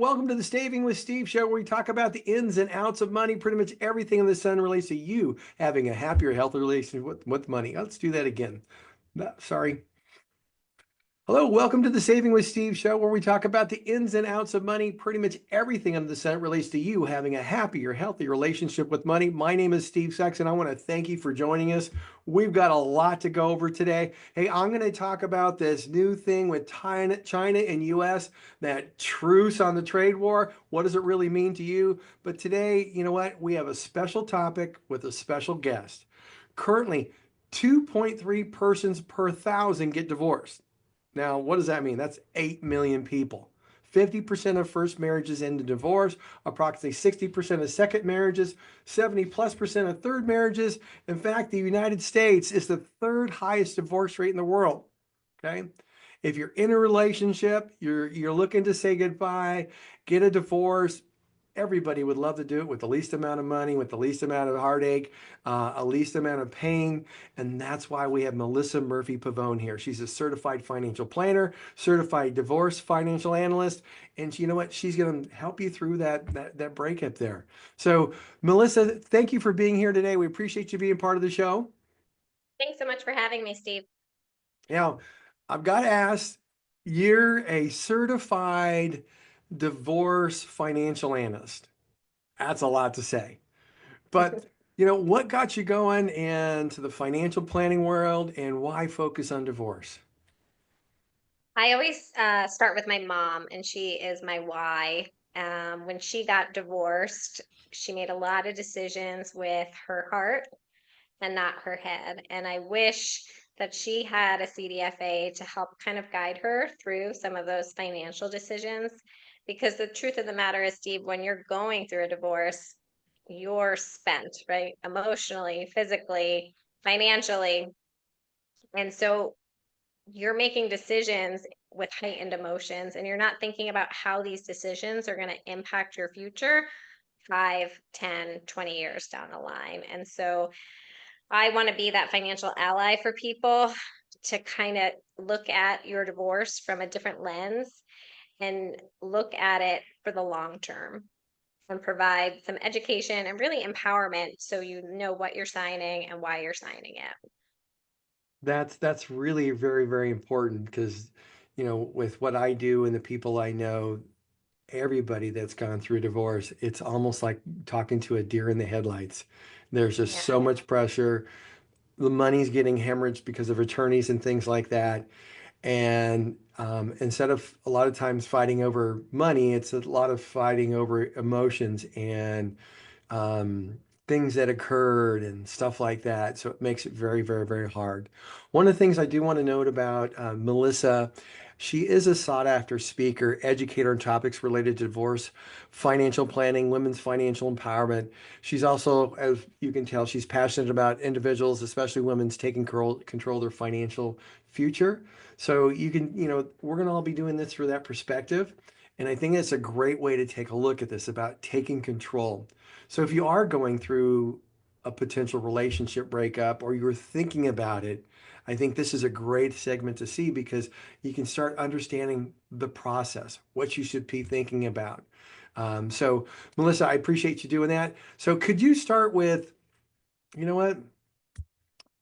welcome to the Staving with Steve show, where we talk about the ins and outs of money. Pretty much everything in the sun relates to you having a happier, healthier relationship with money. Let's do that again. No, sorry. Hello, welcome to the Saving with Steve show, where we talk about the ins and outs of money. Pretty much everything under the sun relates to you having a happier, healthier relationship with money. My name is Steve Sachs, and I want to thank you for joining us. We've got a lot to go over today. Hey, I'm going to talk about this new thing with China and U.S., that truce on the trade war. What does it really mean to you? But today, you know what? We have a special topic with a special guest. Currently, 2.3 persons per thousand get divorced. Now, what does that mean? That's 8 million people. 50% of first marriages end in divorce, approximately 60% of second marriages, 70+% of third marriages. In fact, the United States is the third highest divorce rate in the world. Okay. If you're in a relationship, you're looking to say goodbye, get a divorce. Everybody would love to do it with the least amount of money, with the least amount of heartache, least amount of pain. And that's why we have Melissa Murphy Pavone here. She's a certified financial planner, certified divorce financial analyst. And you know what? She's going to help you through that breakup there. So, Melissa, thank you for being here today. We appreciate you being part of the show. Thanks so much for having me, Steve. Now, I've got to ask, you're a certified divorce financial analyst. That's a lot to say. But, what got you going into the financial planning world, and why focus on divorce? I always start with my mom, and she is my why. When she got divorced, she made a lot of decisions with her heart and not her head. And I wish that she had a CDFA to help kind of guide her through some of those financial decisions. Because the truth of the matter is, Steve, when you're going through a divorce, you're spent, right? Emotionally, physically, financially. And so you're making decisions with heightened emotions, and you're not thinking about how these decisions are going to impact your future 5, 10, 20 years down the line. And so I want to be that financial ally for people to kind of look at your divorce from a different lens and look at it for the long term and provide some education and really empowerment so you know what you're signing and why you're signing it. That's really very, very important because, with what I do and the people I know, everybody that's gone through divorce, it's almost like talking to a deer in the headlights. There's just Yeah. so much pressure. The money's getting hemorrhaged because of attorneys and things like that. And instead of a lot of times fighting over money, it's a lot of fighting over emotions and things that occurred and stuff like that. So it makes it very, very, very hard. One of the things I do want to note about Melissa, she is a sought after speaker, educator on topics related to divorce, financial planning, women's financial empowerment. She's also, as you can tell, she's passionate about individuals, especially women's taking control of their financial future. So you can, we're going to all be doing this through that perspective. And I think it's a great way to take a look at this about taking control. So if you are going through a potential relationship breakup or you're thinking about it, I think this is a great segment to see because you can start understanding the process, what you should be thinking about. So, Melissa, I appreciate you doing that. So could you start with, you know what?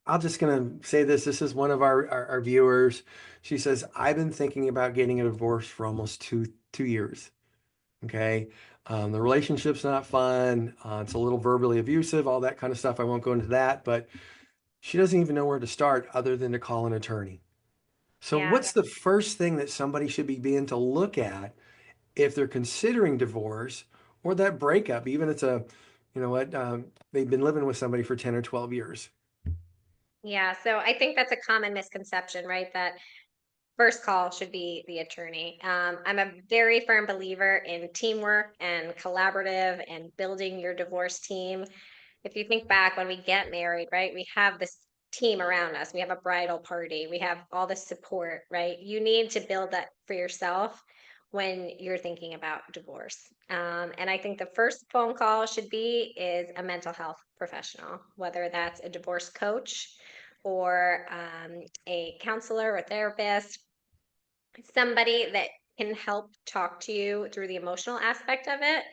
I'm just going to say this. This is one of our viewers. She says, I've been thinking about getting a divorce for almost two years. Okay. The relationship's not fun. It's a little verbally abusive, all that kind of stuff. I won't go into that, but she doesn't even know where to start other than to call an attorney. So Yeah. what's the first thing that somebody should be beginning to look at if they're considering divorce or that breakup, even it's they've been living with somebody for 10 or 12 years. Yeah. So I think that's a common misconception, right? That first call should be the attorney. I'm a very firm believer in teamwork and collaborative and building your divorce team. If you think back when we get married, right, we have this team around us. We have a bridal party. We have all this support, right? You need to build that for yourself when you're thinking about divorce. And I think the first phone call should be is a mental health professional, whether that's a divorce coach or a counselor or therapist, somebody that can help talk to you through the emotional aspect of it,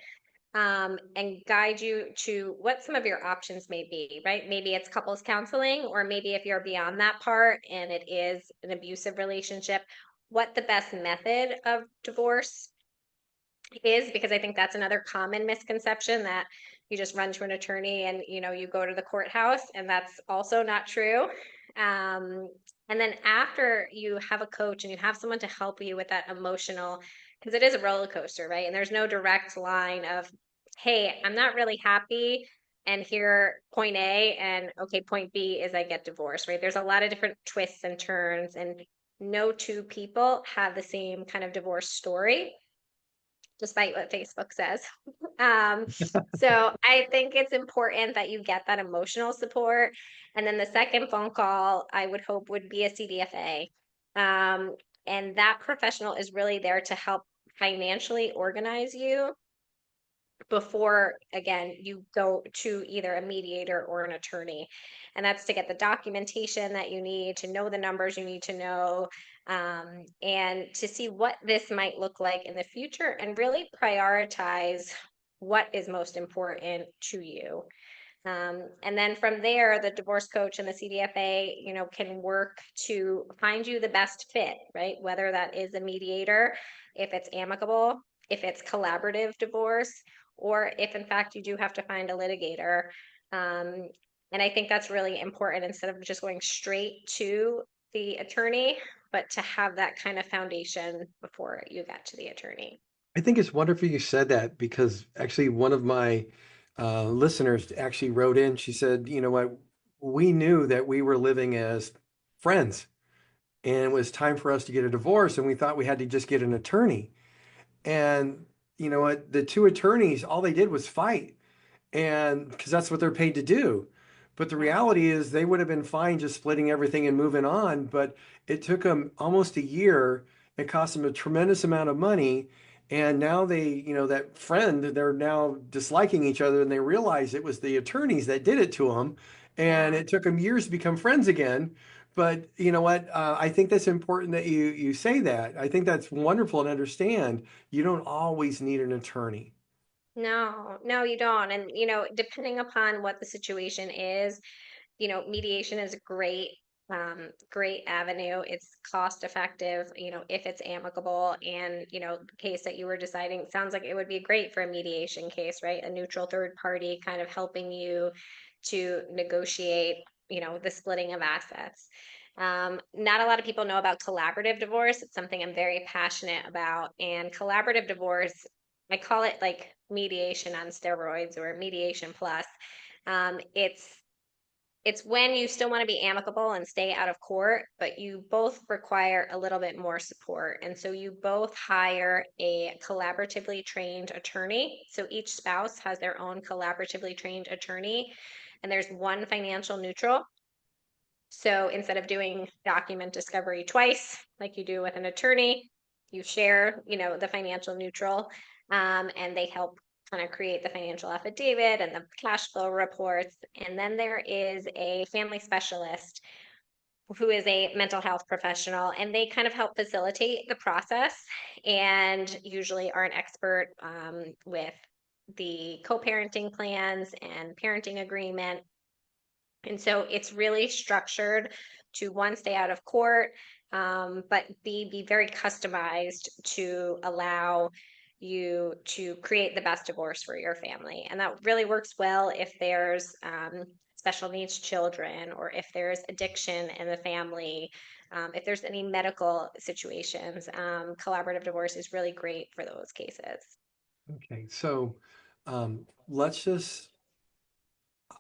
and guide you to what some of your options may be, right? Maybe it's couples counseling, or maybe if you're beyond that part and it is an abusive relationship, what the best method of divorce is, because I think that's another common misconception, that you just run to an attorney and you go to the courthouse, and that's also not true. Um, and then after you have a coach and you have someone to help you with that emotional, because it is a roller coaster, right? And there's no direct line of, hey, I'm not really happy, and here point A, and okay, point B is I get divorced, right? There's a lot of different twists and turns, and no two people have the same kind of divorce story, despite what Facebook says. Um, so I think it's important that you get that emotional support. And then the second phone call, I would hope, would be a CDFA. And that professional is really there to help financially organize you before, again, you go to either a mediator or an attorney. And that's to get the documentation that you need, to know the numbers you need to know, and to see what this might look like in the future, and really prioritize what is most important to you. And then from there, the divorce coach and the CDFA, can work to find you the best fit, right? Whether that is a mediator, if it's amicable, if it's collaborative divorce, or if in fact you do have to find a litigator. Um, and I think that's really important, instead of just going straight to the attorney, but to have that kind of foundation before you get to the attorney. I think it's wonderful you said that because actually one of my listeners actually wrote in. She said, you know what, we knew that we were living as friends and it was time for us to get a divorce and we thought we had to just get an attorney. And you know what, the two attorneys, all they did was fight, and because that's what they're paid to do. But the Yeah. reality is they would have been fine just splitting everything and moving on. But it took them almost a year. It cost them a tremendous amount of money. And now they, that friend, they're now disliking each other and they realize it was the attorneys that did it to them. And Yeah. it took them years to become friends again. But you know what? I think that's important that you say that. I think that's wonderful and understand you don't always need an attorney. No, no, you don't. And, depending upon what the situation is, mediation is a great avenue. It's cost effective, if it's amicable. And, the case that you were deciding sounds like it would be great for a mediation case, right? A neutral third party kind of helping you to negotiate, the splitting of assets. Not a lot of people know about collaborative divorce. It's something I'm very passionate about. And collaborative divorce, I call it like mediation on steroids, or mediation plus. It's when you still want to be amicable and stay out of court, but you both require a little bit more support. And so you both hire a collaboratively trained attorney. So each spouse has their own collaboratively trained attorney, and there's one financial neutral. So instead of doing document discovery twice, like you do with an attorney, you share, the financial neutral, and they help kind of create the financial affidavit and the cash flow reports. And then there is a family specialist who is a mental health professional, and they kind of help facilitate the process, and usually are an expert, with the co-parenting plans and parenting agreement. And so it's really structured to, one, stay out of court, but be very customized to allow you to create the best divorce for your family. And that really works well if there's special needs children, or if there's addiction in the family, if there's any medical situations. Collaborative divorce is really great for those cases. Okay, so let's just,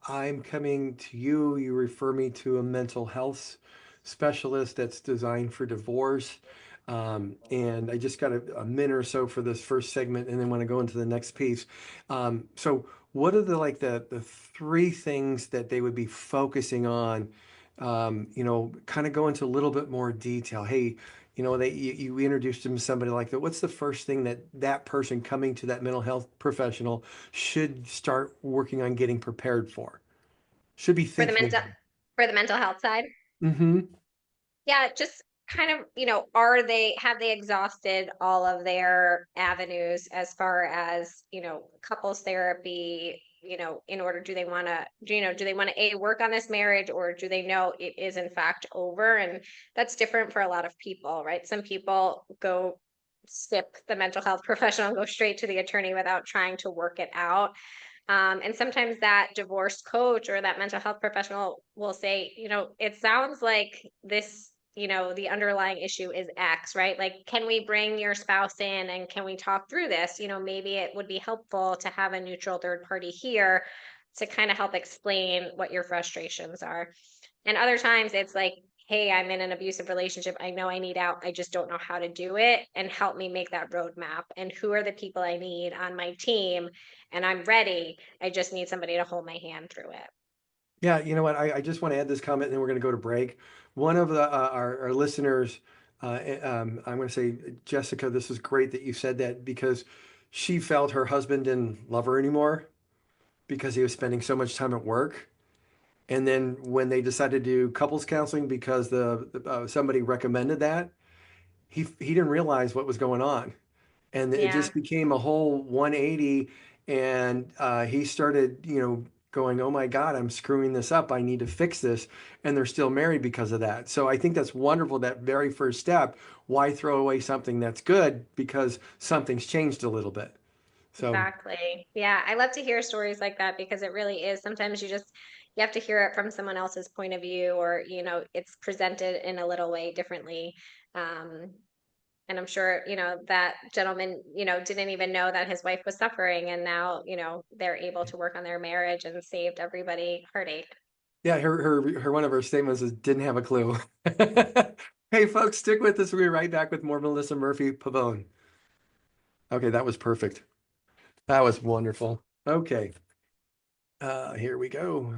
I'm coming to you, you refer me to a mental health specialist that's designed for divorce. And I just got a minute or so for this first segment and then want to go into the next piece. So what are the three things that they would be focusing on? Kind of go into a little bit more detail. Hey, you introduced them to somebody like that. What's the first thing that that person coming to that mental health professional should start working on getting prepared for? Should be For the thinking mental about. for the mental health side. Mm-hmm. Yeah, just kind of, have they exhausted all of their avenues as far as, couples therapy, in order, do they want to work on this marriage, or do they know it is in fact over? And that's different for a lot of people, right? Some people go skip the mental health professional and go straight to the attorney without trying to work it out. And sometimes that divorce coach or that mental health professional will say, it sounds like this, the underlying issue is X, right? Like, can we bring your spouse in and can we talk through this? Maybe it would be helpful to have a neutral third party here to kind of help explain what your frustrations are. And other times it's like, hey, I'm in an abusive relationship. I know I need out. I just don't know how to do it. And help me make that roadmap. And who are the people I need on my team? And I'm ready. I just need somebody to hold my hand through it. Yeah, you know what? I just want to add this comment, and then we're going to go to break. One of our listeners, I'm going to say, Jessica, this is great that you said that because she felt her husband didn't love her anymore because he was spending so much time at work. And then when they decided to do couples counseling because somebody recommended that, he didn't realize what was going on, and it Yeah, just became a whole 180. And he started, going, oh my God, I'm screwing this up. I need to fix this. And they're still married because of that. So I think that's wonderful. That very first step. Why throw away something that's good because something's changed a little bit? So exactly. Yeah, I love to hear stories like that because it really is. Sometimes you have to hear it from someone else's point of view, or, it's presented in a little way differently. Um, And I'm sure, that gentleman, didn't even know that his wife was suffering. And now, they're able to work on their marriage and saved everybody heartache. yeah, her one of her statements is didn't have a clue. Hey folks, stick with us. We'll be right back with more Melissa Murphy Pavone. Okay, that was perfect. That was wonderful. Okay. Here we go.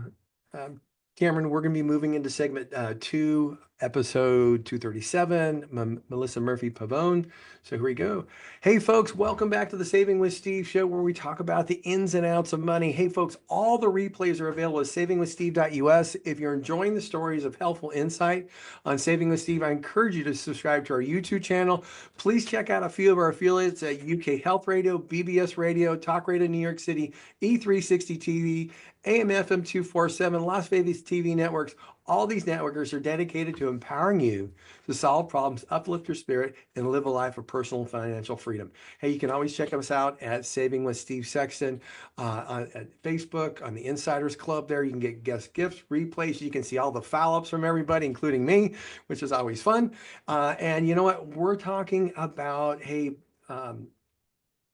Um, Cameron, we're going to be moving into segment two, episode 237, Melissa Murphy Pavone. So here we go. Hey, folks, welcome back to the Saving with Steve show where we talk about the ins and outs of money. Hey, folks, all the replays are available at savingwithsteve.us. If you're enjoying the stories of helpful insight on Saving with Steve, I encourage you to subscribe to our YouTube channel. Please check out a few of our affiliates at UK Health Radio, BBS Radio, Talk Radio New York City, E360 TV, AM/FM 247, Las Vegas TV networks. All these networks are dedicated to empowering you to solve problems, uplift your spirit, and live a life of personal and financial freedom. Hey, you can always check us out at Saving with Steve Sexton at Facebook, on the Insiders Club there. You can get guest gifts, replays. You can see all the foul-ups from everybody, including me, which is always fun. And you know what? We're talking about, hey,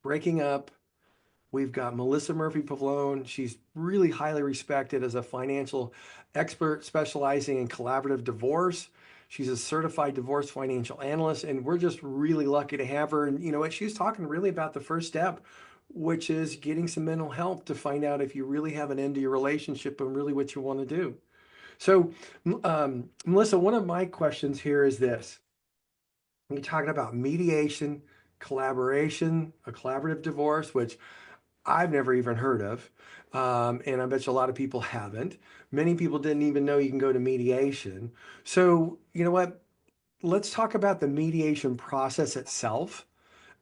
breaking up. We've got Melissa Murphy Pavone. She's really highly respected as a financial expert specializing in collaborative divorce. She's a certified divorce financial analyst, and we're just really lucky to have her. And you know what? She's talking really about the first step, which is getting some mental help to find out if you really have an end to your relationship and really what you want to do. So, Melissa, one of my questions here is this. You're talking about mediation, collaboration, a collaborative divorce, which I've never even heard of. And I bet you a lot of people haven't. Many people didn't even know you can go to mediation. So, you know what? Let's talk about the mediation process itself.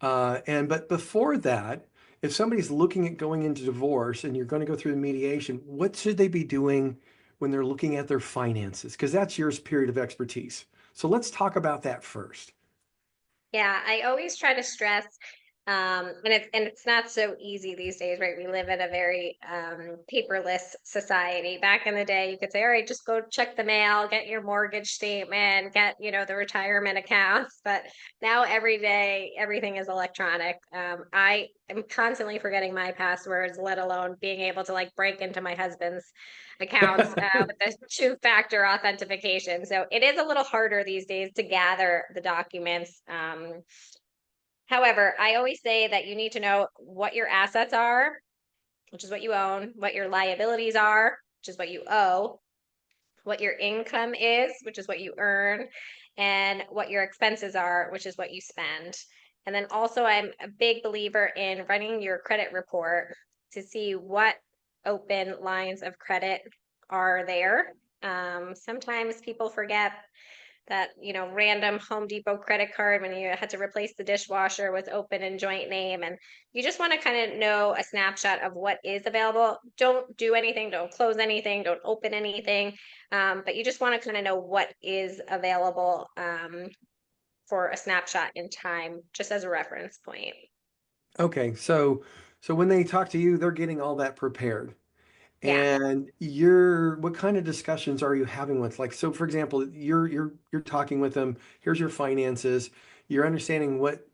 But before that, if somebody's looking at going into divorce and you're going to go through the mediation, what should they be doing when they're looking at their finances? Because that's your period of expertise. So let's talk about that first. Yeah, I always try to stress, and it's not so easy these days, right? We live in a very paperless society. Back in the day, you could say, all right, just go check the mail, get your mortgage statement, get, the retirement accounts. But now every day, everything is electronic. I am constantly forgetting my passwords, let alone being able to like break into my husband's accounts with the two-factor authentication. So it is a little harder these days to gather the documents. However, I always say that you need to know what your assets are, which is what you own, what your liabilities are, which is what you owe, what your income is, which is what you earn, and what your expenses are, which is what you spend. And then also, I'm a big believer in running your credit report to see what open lines of credit are there. Sometimes people forget that, random Home Depot credit card when you had to replace the dishwasher was open in joint name. And you just want to kind of know a snapshot of what is available. Don't do anything, don't close anything, don't open anything. But you just want to kind of know what is available for a snapshot in time, just as a reference point. Okay, so when they talk to you, they're getting all that prepared. Yeah. And what kind of discussions are you having with, like, so for example, you're talking with them, here's your finances, you're understanding what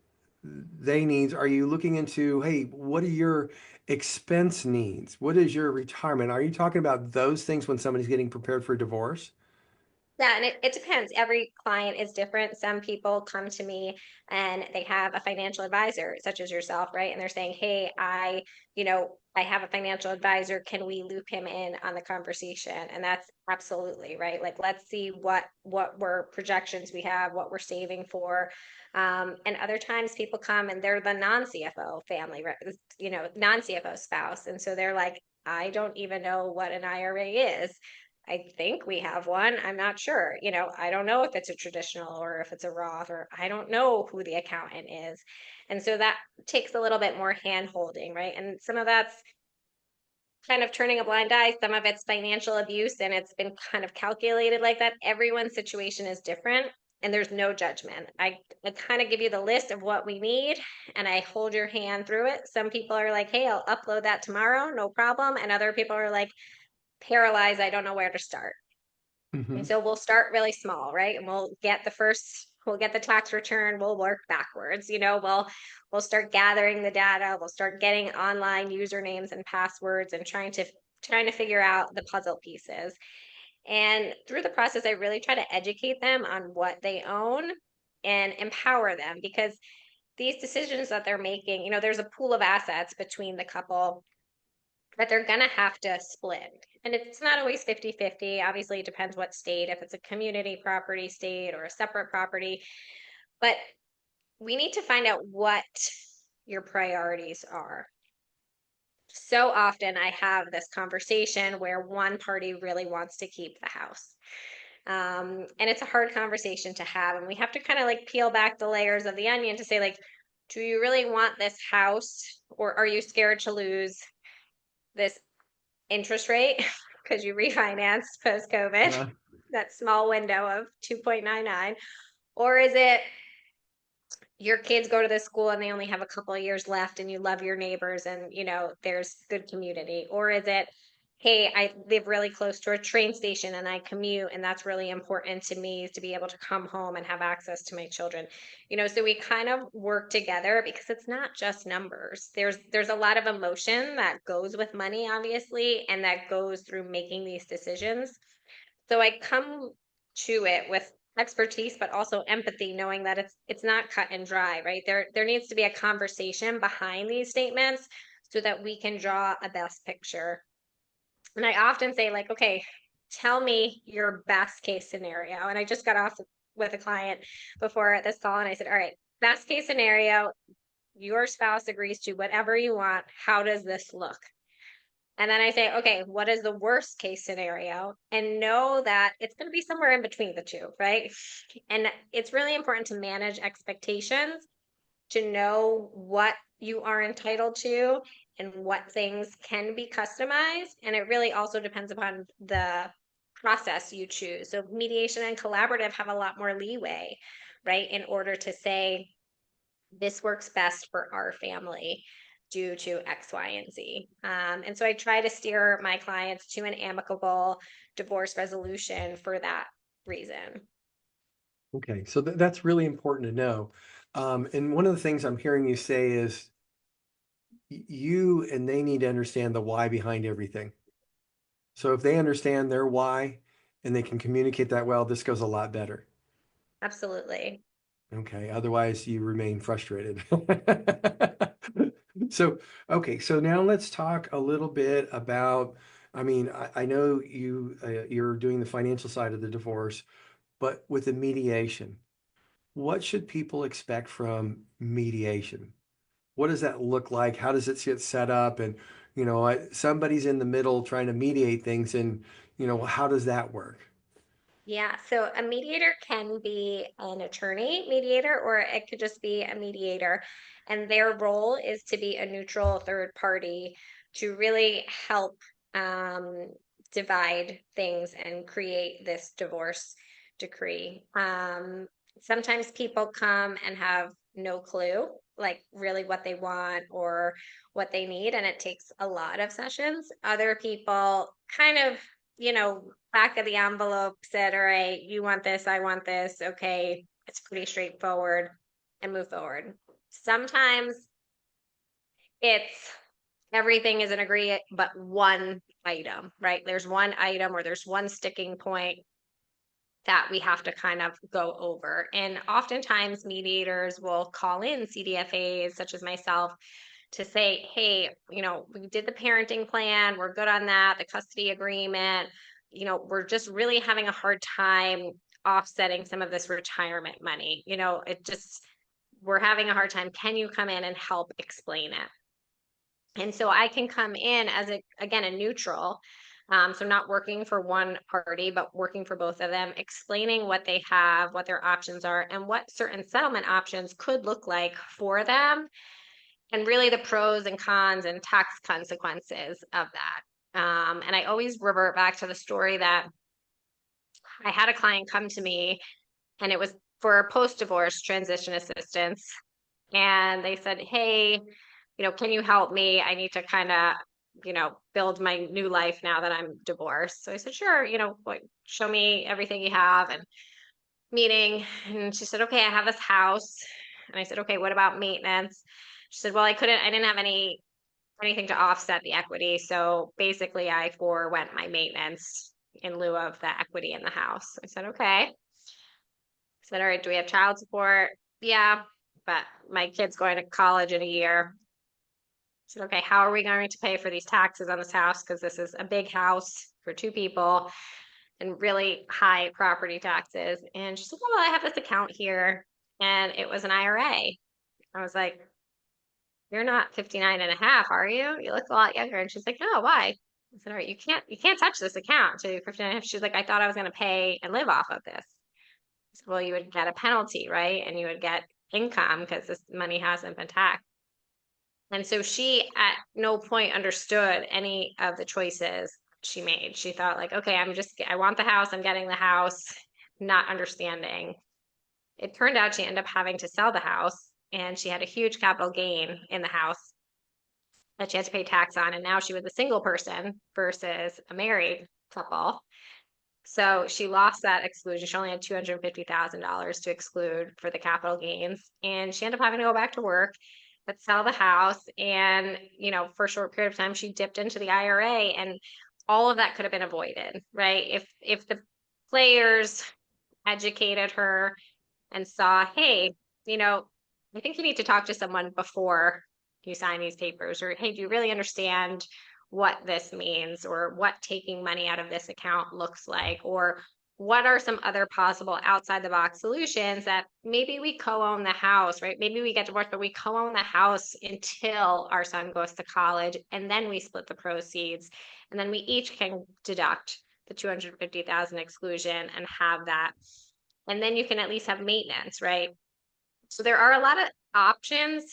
they needs. Are you looking into, hey, what are your expense needs? What is your retirement? Are you talking about those things when somebody's getting prepared for divorce? Yeah, and it depends. Every client is different. Some people come to me and they have a financial advisor, such as yourself, right? And they're saying, hey, I have a financial advisor. Can we loop him in on the conversation? And that's absolutely right. Like, let's see what we're projections we have, what we're saving for. And other times people come and they're the non-CFO family, right? Non-CFO spouse. And so they're like, I don't even know what an IRA is. I think we have one. I'm not sure. I don't know if it's a traditional or if it's a Roth, or I don't know who the accountant is. And so that takes a little bit more hand holding, right? And some of that's kind of turning a blind eye. Some of it's financial abuse and it's been kind of calculated like that. Everyone's situation is different and there's no judgment. I kind of give you the list of what we need and I hold your hand through it. Some people are like, hey, I'll upload that tomorrow, no problem. And other people are like, paralyzed, I don't know where to start. And Hmm. so we'll start really small, right? And we'll get the tax return, we'll work backwards. We'll start gathering the data, we'll start getting online usernames and passwords and trying to figure out the puzzle pieces. And through the process, I really try to educate them on what they own and empower them because these decisions that they're making, there's a pool of assets between the couple that they're going to have to split. And it's not always 50-50. Obviously, it depends what state, if it's a community property state or a separate property. But we need to find out what your priorities are. So often I have this conversation where one party really wants to keep the house. And it's a hard conversation to have. And we have to kind of like peel back the layers of the onion to say, like, do you really want this house or are you scared to lose this interest rate because you refinanced post COVID, Uh, that small window of 2.99? Or is it your kids go to this school and they only have a couple of years left and you love your neighbors and there's good community? Or is it, hey, I live really close to a train station and I commute and that's really important to me to be able to come home and have access to my children? So we kind of work together because it's not just numbers. There's a lot of emotion that goes with money, obviously, and that goes through making these decisions. So I come to it with expertise, but also empathy, knowing that it's not cut and dry, right? There needs to be a conversation behind these statements so that we can draw a best picture. And I often say, like, okay, tell me your best case scenario. And I just got off with a client before this call, and I said, all right, best case scenario, your spouse agrees to whatever you want. How does this look? And then I say, okay, what is the worst case scenario? And know that it's going to be somewhere in between the two, right? And it's really important to manage expectations, to know what you are entitled to and what things can be customized. And it really also depends upon the process you choose. So mediation and collaborative have a lot more leeway, right? In order to say, this works best for our family due to X, Y, and Z. And so I try to steer my clients to an amicable divorce resolution for that reason. okay, so that's really important to know. And one of the things I'm hearing you say is you and they need to understand the why behind everything. So if they understand their why and they can communicate that well, this goes a lot better. Absolutely. Okay, otherwise you remain frustrated. So, okay, so now let's talk a little bit about, I mean, I know you're doing the financial side of the divorce, but with the mediation, what should people expect from mediation? What does that look like? How does it get set up? And, somebody's in the middle trying to mediate things and, how does that work? Yeah, so a mediator can be an attorney mediator, or it could just be a mediator. And their role is to be a neutral third party to really help um, divide things and create this divorce decree. Sometimes people come and have no clue, like really what they want or what they need, and it takes a lot of sessions. Other people kind of, back of the envelope said, all right, you want this, I want this. Okay, it's pretty straightforward and move forward. Sometimes it's everything is an agree, but one item, right? There's one item or there's one sticking point that we have to kind of go over. And oftentimes mediators will call in CDFAs, such as myself, to say, hey, we did the parenting plan, we're good on that, the custody agreement, we're just really having a hard time offsetting some of this retirement money. We're having a hard time. Can you come in and help explain it? And so I can come in as again, a neutral. So not working for one party, but working for both of them, explaining what they have, what their options are, and what certain settlement options could look like for them, and really the pros and cons and tax consequences of that. And I always revert back to the story that I had a client come to me, and it was for post-divorce transition assistance. And they said, hey, can you help me? I need to kind of, build my new life now that I'm divorced. So I said, sure, like, show me everything you have and meeting. And she said, okay, I have this house. And I said, okay, what about maintenance? She said, well, I didn't have anything to offset the equity. So basically I forewent my maintenance in lieu of the equity in the house. I said, okay. I said, all right, do we have child support? Yeah, but my kid's going to college in a year. I said, okay, how are we going to pay for these taxes on this house? Because this is a big house for two people and really high property taxes. And she said, well, I have this account here. And it was an IRA. I was like, you're not 59 and a half, are you? You look a lot younger. And she's like, no, why? I said, all right, you can't touch this account to 59 and a half. She's like, I thought I was going to pay and live off of this. I said, well, you would get a penalty, right? And you would get income because this money hasn't been taxed. And so she at no point understood any of the choices she made. She thought like, okay, I want the house, I'm getting the house, not understanding. It turned out she ended up having to sell the house, and she had a huge capital gain in the house that she had to pay tax on. And now she was a single person versus a married couple. So she lost that exclusion. She only had $250,000 to exclude for the capital gains. And she ended up having to go back to work, but sell the house. And, for a short period of time, she dipped into the IRA, and all of that could have been avoided, right? If the players educated her and saw, hey, I think you need to talk to someone before you sign these papers, or hey, do you really understand what this means, or what taking money out of this account looks like, or what are some other possible outside the box solutions that maybe we co-own the house, right? Maybe we get divorced, but we co-own the house until our son goes to college, and then we split the proceeds, and then we each can deduct the 250,000 exclusion and have that. And then you can at least have maintenance, right? So there are a lot of options,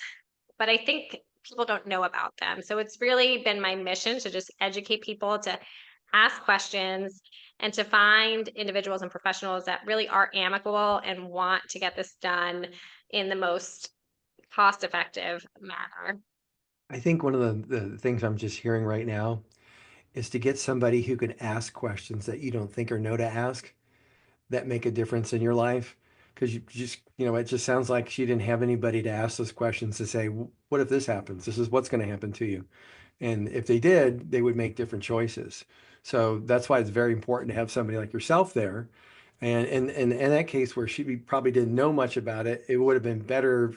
but I think people don't know about them. So it's really been my mission to just educate people, to ask questions, and to find individuals and professionals that really are amicable and want to get this done in the most cost effective manner. I think one of the things I'm just hearing right now is to get somebody who can ask questions that you don't think or know to ask that make a difference in your life. Because you just, it just sounds like she didn't have anybody to ask those questions to say, what if this happens? This is what's going to happen to you. And if they did, they would make different choices. So that's why it's very important to have somebody like yourself there. And in that case where she probably didn't know much about it, it would have been better,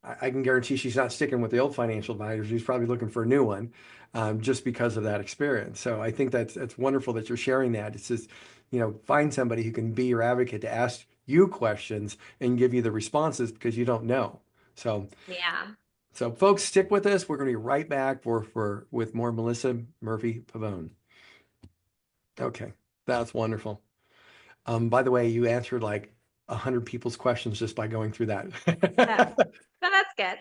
I can guarantee she's not sticking with the old financial advisor. She's probably looking for a new one, just because of that experience. So I think that's wonderful that you're sharing that. It's just, find somebody who can be your advocate to ask you questions and give you the responses because you don't know. So, Yeah. so folks, stick with us. We're going to be right back with more Melissa Murphy Pavone. Okay, that's wonderful. By the way, you answered like 100 people's questions just by going through Oh, that. so that's good.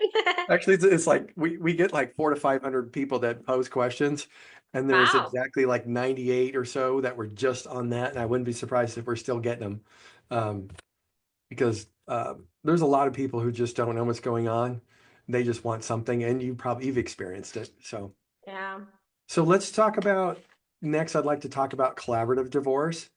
Actually, it's like we get like 400 to 500 people that pose questions, and there's Wow. exactly like 98 or so that were just on that, and I wouldn't be surprised if we're still getting them, um, because there's a lot of people who just don't know what's going on. They just want something, and you've experienced it. Yeah. So let's talk about next. I'd like to talk about collaborative divorce,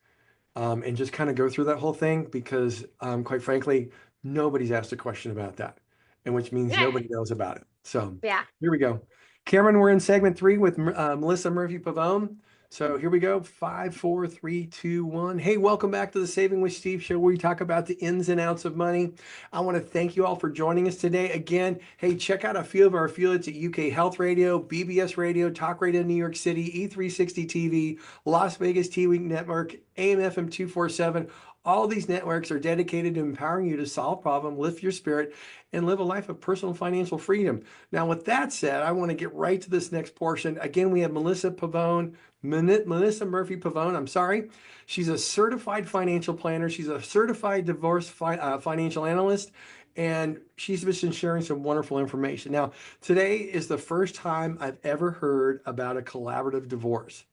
and just kind of go through that whole thing because, quite frankly, nobody's asked a question about that, and which means Yeah. nobody knows about it. So Yeah. here we go. Cameron, we're in segment three with Melissa Murphy Pavone. So here we go. Five, four, three, two, one. Hey, welcome back to the Saving with Steve show where we talk about the ins and outs of money. I want to thank you all for joining us today. Again, hey, check out a few of our affiliates at UK Health Radio, BBS Radio, Talk Radio New York City, E360 TV, Las Vegas T-Week Network, AM/FM 247. All these networks are dedicated to empowering you to solve problems, lift your spirit, and live a life of personal financial freedom. Now, with that said, I want to get right to this next portion. Again, we have Melissa Pavone, Melissa Murphy Pavone. I'm sorry. She's a certified financial planner. She's a certified financial analyst, and she's been sharing some wonderful information. Now, today is the first time I've ever heard about a collaborative divorce.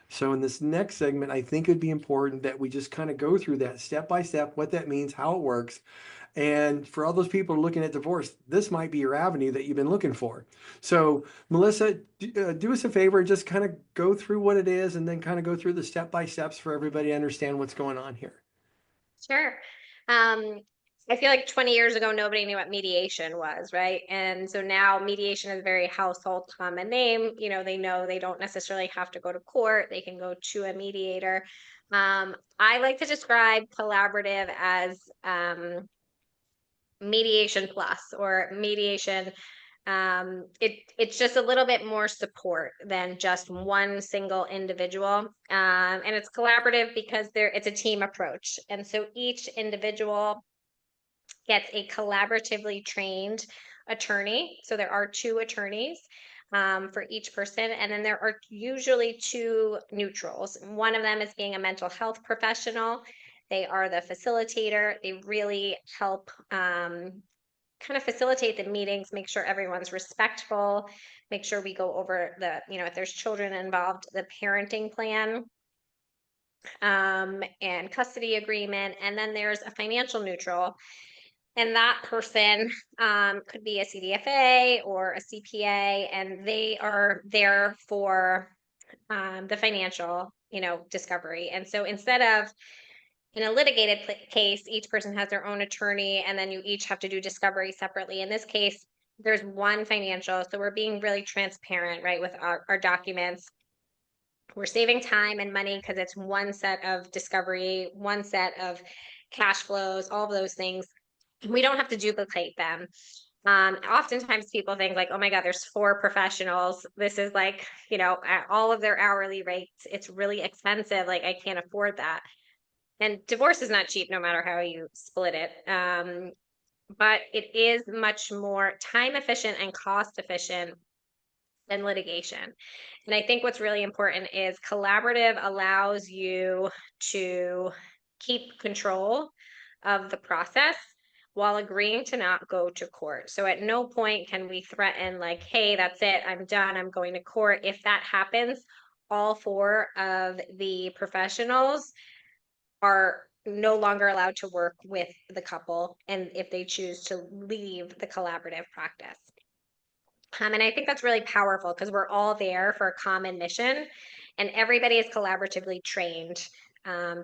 So in this next segment, I think it'd be important that we just kind of go through that step by step, what that means, how it works, and for all those people who are looking at divorce, this might be your avenue that you've been looking for. So, Melissa, do us a favor and just kind of go through what it is and then kind of go through the step by steps for everybody to understand what's going on here. Sure. Um, I feel like 20 years ago, nobody knew what mediation was, right? And so now mediation is a very household common name. They know they don't necessarily have to go to court. They can go to a mediator. I like to describe collaborative as mediation plus or mediation. It's just a little bit more support than just one single individual. And it's collaborative because it's a team approach. And so each individual gets a collaboratively trained attorney. So there are two attorneys for each person. And then there are usually two neutrals. One of them is being a mental health professional. They are the facilitator. They really help kind of facilitate the meetings, make sure everyone's respectful, make sure we go over if there's children involved, the parenting plan and custody agreement. And then there's a financial neutral. And that person could be a CDFA or a CPA, and they are there for the financial, discovery. And so instead of in a litigated case, each person has their own attorney, and then you each have to do discovery separately. In this case, there's one financial. So we're being really transparent, right, with our documents. We're saving time and money because it's one set of discovery, one set of cash flows, all of those things. We don't have to duplicate them. Oftentimes people think like, oh my God, there's four professionals. This is like, at all of their hourly rates. It's really expensive. Like I can't afford that. And divorce is not cheap, no matter how you split it. But it is much more time efficient and cost efficient than litigation. And I think what's really important is collaborative allows you to keep control of the process while agreeing to not go to court. So at no point can we threaten, like, hey, that's it, I'm done, I'm going to court. If that happens, all four of the professionals are no longer allowed to work with the couple, and if they choose to leave the collaborative practice. And I think that's really powerful because we're all there for a common mission, and everybody is collaboratively trained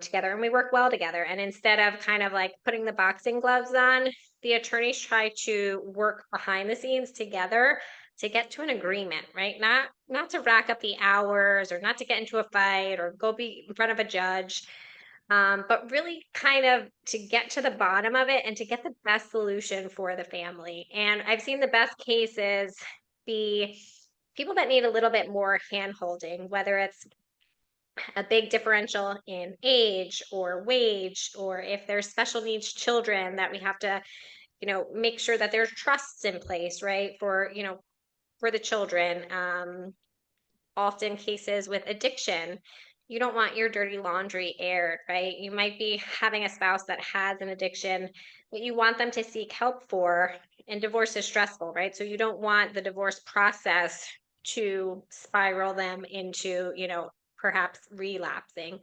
together, and we work well together. And instead of kind of like putting the boxing gloves on, the attorneys try to work behind the scenes together to get to an agreement, right? Not to rack up the hours or not to get into a fight or go be in front of a judge, but really kind of to get to the bottom of it and to get the best solution for the family. And I've seen the best cases be people that need a little bit more hand holding, whether it's a big differential in age or wage, or if there's special needs children that we have to, make sure that there's trusts in place, right? For the children. Often cases with addiction, you don't want your dirty laundry aired, right? You might be having a spouse that has an addiction that you want them to seek help for, and divorce is stressful, right? So you don't want the divorce process to spiral them into, perhaps relapsing.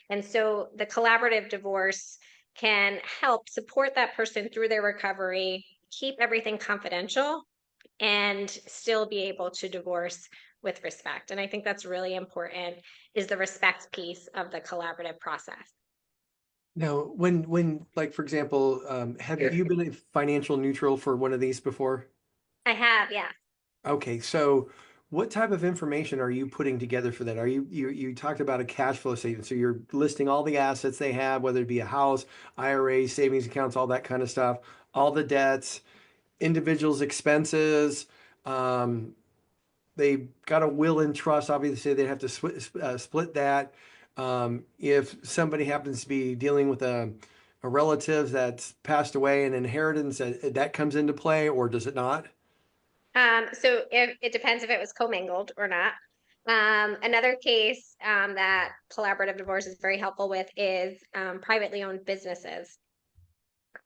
And so the collaborative divorce can help support that person through their recovery, keep everything confidential, and still be able to divorce with respect. And I think that's really important, is the respect piece of the collaborative process. Now, when like for example, have you been a financial neutral for one of these before? I have, yeah. Okay, so what type of information are you putting together for that? Are you talked about a cash flow statement, so you're listing all the assets they have, whether it be a house, IRA, savings accounts, all that kind of stuff, all the debts, individuals' expenses. Um, they got a will and trust. Obviously, they'd have to split that. If somebody happens to be dealing with a relative that's passed away, an inheritance that comes into play, or does it not? So if it depends if it was commingled or not. Another case that collaborative divorce is very helpful with is privately owned businesses.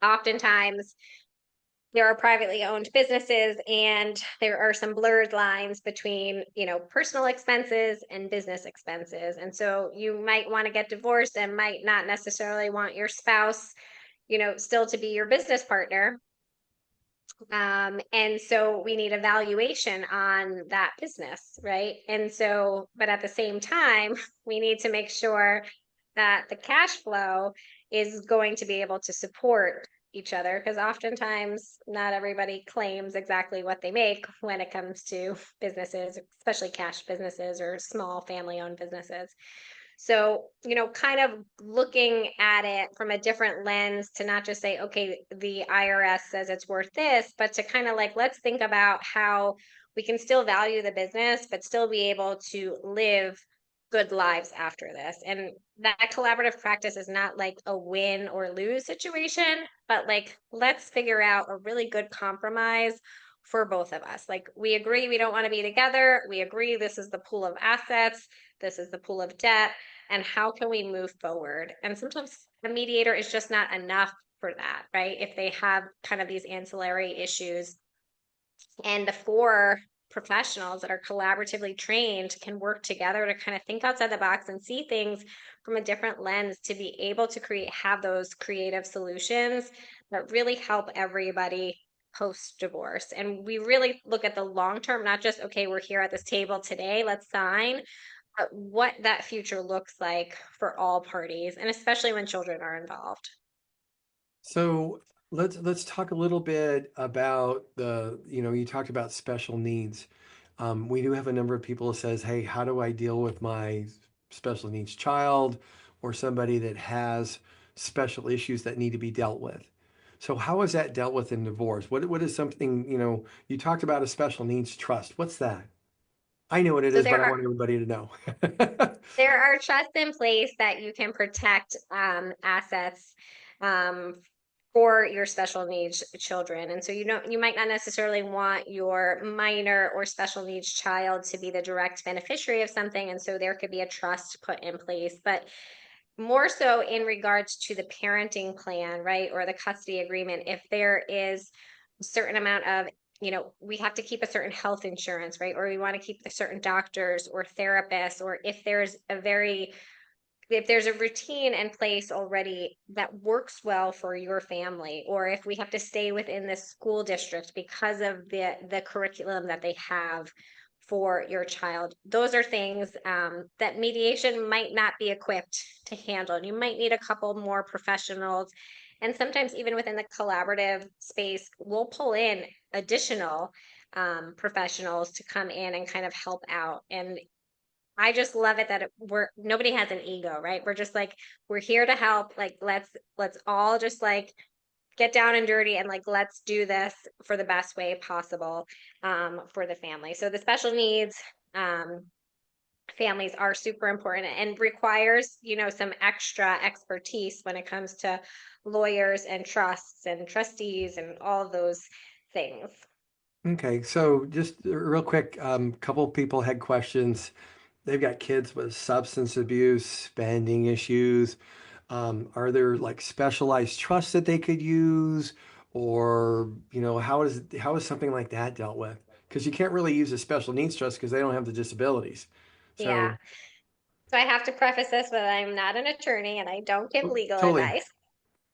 Oftentimes, there are privately owned businesses, and there are some blurred lines between, personal expenses and business expenses. And so you might want to get divorced and might not necessarily want your spouse, still to be your business partner. And so we need a valuation on that business, right? And so, but at the same time, we need to make sure that the cash flow is going to be able to support each other, because oftentimes not everybody claims exactly what they make when it comes to businesses, especially cash businesses or small family owned businesses. So, kind of looking at it from a different lens, to not just say, okay, the IRS says it's worth this, but to kind of like, let's think about how we can still value the business, but still be able to live good lives after this. And that collaborative practice is not like a win or lose situation, but like, let's figure out a really good compromise for both of us. Like, we agree we don't want to be together. We agree this is the pool of assets, this is the pool of debt, and how can we move forward? And sometimes the mediator is just not enough for that, right? If they have kind of these ancillary issues, and the four professionals that are collaboratively trained can work together to kind of think outside the box and see things from a different lens, to be able to have those creative solutions that really help everybody post divorce. And we really look at the long term, not just, okay, we're here at this table today, let's sign, but what that future looks like for all parties, and especially when children are involved. So let's talk a little bit about you talked about special needs. We do have a number of people that says, hey, how do I deal with my special needs child or somebody that has special issues that need to be dealt with? So how is that dealt with in divorce? What is something, you talked about a special needs trust. What's that? I know what it So is, but there I are want everybody to know. there are trusts in place that you can protect assets um, for your special needs children. And so you might not necessarily want your minor or special needs child to be the direct beneficiary of something, and so there could be a trust put in place. But more so in regards to the parenting plan, right, or the custody agreement, if there is a certain amount of, we have to keep a certain health insurance, right, or we want to keep the certain doctors or therapists, or if there's a routine in place already that works well for your family, or if we have to stay within the school district because of the curriculum that they have for your child. Those are things that mediation might not be equipped to handle. You might need a couple more professionals. And sometimes, even within the collaborative space, we'll pull in additional professionals to come in and kind of help out. And I just love it that nobody has an ego, right? We're just like, we're here to help. Like, let's all just like get down and dirty, and like, let's do this for the best way possible for the family. So the special needs um, families are super important, and requires, some extra expertise when it comes to lawyers and trusts and trustees and all of those things. Okay, so just real quick, couple people had questions. they've got kids with substance abuse, spending issues. Are there like specialized trusts that they could use, or how is something like that dealt with? Because you can't really use a special needs trust because they don't have the disabilities. Yeah. So So I have to preface this with I'm not an attorney and I don't give legal totally advice.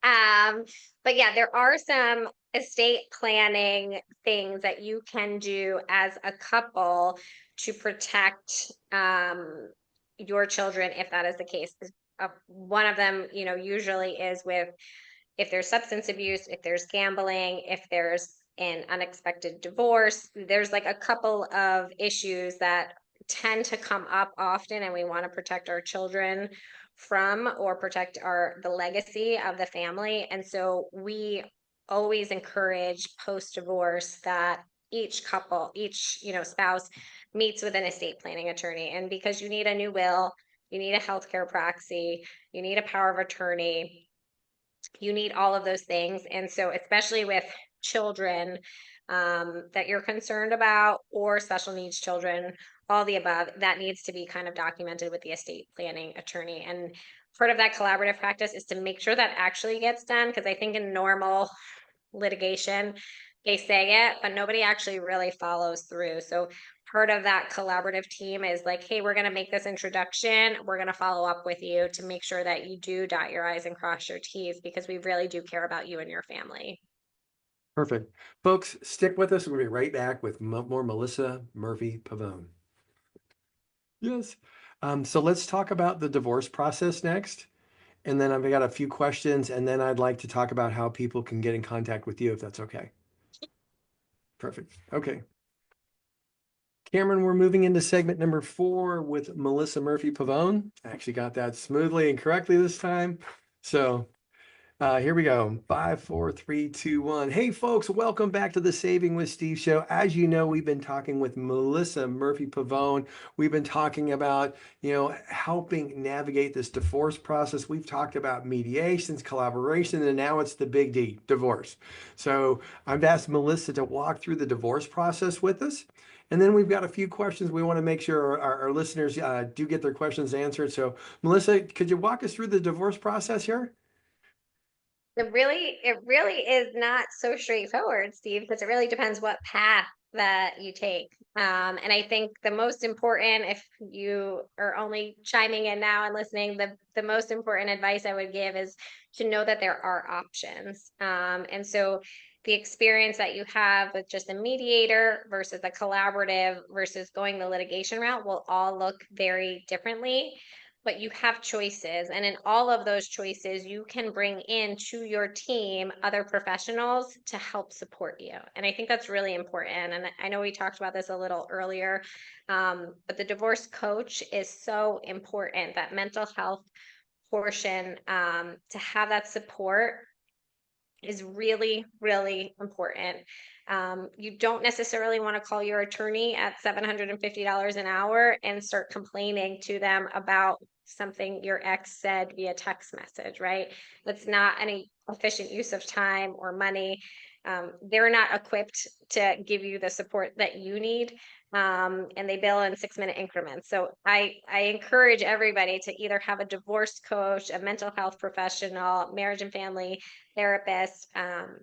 Um, but yeah, there are some estate planning things that you can do as a couple to protect your children if that is the case. One of them, usually is with if there's substance abuse, if there's gambling, if there's an unexpected divorce. There's like a couple of issues that tend to come up often, and we want to protect our children from or protect the legacy of the family. And so we always encourage post divorce that each couple, each spouse meets with an estate planning attorney. And because you need a new will, you need a healthcare proxy, you need a power of attorney, you need all of those things. And so, especially with children that you're concerned about, or special needs children, all the above, that needs to be kind of documented with the estate planning attorney. And part of that collaborative practice is to make sure that actually gets done. Because I think in normal litigation, they say it, but nobody actually really follows through. So part of that collaborative team is like, hey, we're going to make this introduction. We're going to follow up with you to make sure that you do dot your I's and cross your T's, because we really do care about you and your family. perfect. Folks, stick with us. We'll be right back with more Melissa Murphy Pavone. Yes. So let's talk about the divorce process next. And then I've got a few questions, and then I'd like to talk about how people can get in contact with you if that's okay. Perfect. Okay. Cameron, we're moving into segment number 4 with Melissa Murphy Pavone. I actually got that smoothly and correctly this time. So here we go. 5, 4, 3, 2, 1. Hey, folks, welcome back to the Saving with Steve show. As you know, we've been talking with Melissa Murphy Pavone. We've been talking about, helping navigate this divorce process. We've talked about mediations, collaboration, and now it's the big D, divorce. So I've asked Melissa to walk through the divorce process with us. And then we've got a few questions. We want to make sure our listeners do get their questions answered. So, Melissa, could you walk us through the divorce process here? It really is not so straightforward, Steve, because it really depends what path that you take. And I think the most important, if you are only chiming in now and listening, the most important advice I would give is to know that there are options. And so the experience that you have with just a mediator versus a collaborative versus going the litigation route will all look very differently, but you have choices. And in all of those choices, you can bring in to your team other professionals to help support you. And I think that's really important. And I know we talked about this a little earlier, but the divorce coach is so important, that mental health portion, to have that support is really, really important. You don't necessarily want to call your attorney at $750 an hour and start complaining to them about something your ex said via text message, right? That's not any efficient use of time or money. They're not equipped to give you the support that you need. And they bill in 6-minute increments. So I encourage everybody to either have a divorce coach, a mental health professional, marriage and family therapist,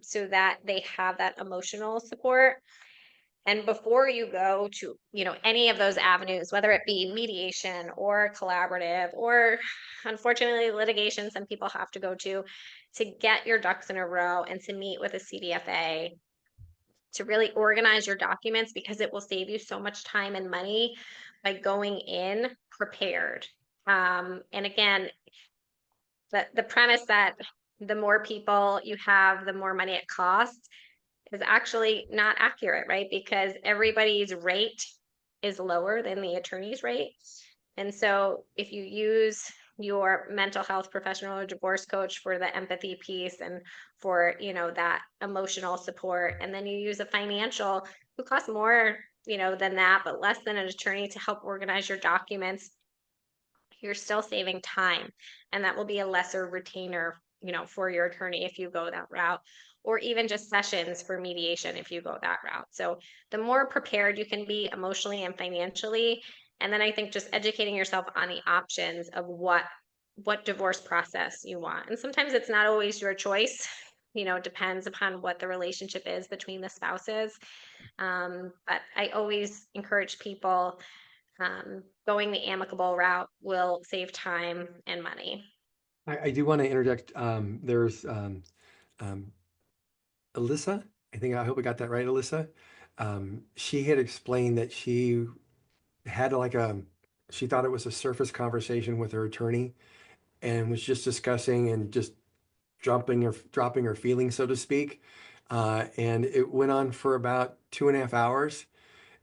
so that they have that emotional support. And before you go to, any of those avenues, whether it be mediation or collaborative or unfortunately litigation, some people have to go to get your ducks in a row and to meet with a CDFA to really organize your documents, because it will save you so much time and money by going in prepared. And again, the premise that the more people you have, the more money it costs is actually not accurate, right? Because everybody's rate is lower than the attorney's rate. And so if you use your mental health professional or divorce coach for the empathy piece and for, that emotional support, and then you use a financial who costs more, than that, but less than an attorney to help organize your documents, you're still saving time. And that will be a lesser retainer, for your attorney if you go that route, or even just sessions for mediation if you go that route. So the more prepared you can be emotionally and financially, And then I think just educating yourself on the options of what divorce process you want. And sometimes it's not always your choice. It depends upon what the relationship is between the spouses. But I always encourage people, going the amicable route will save time and money. I do want to interject. There's um, Alyssa. I hope I got that right, Alyssa. She had explained that she had she thought it was a surface conversation with her attorney and was just discussing and just dropping her feelings, so to speak. And it went on for about 2.5 hours.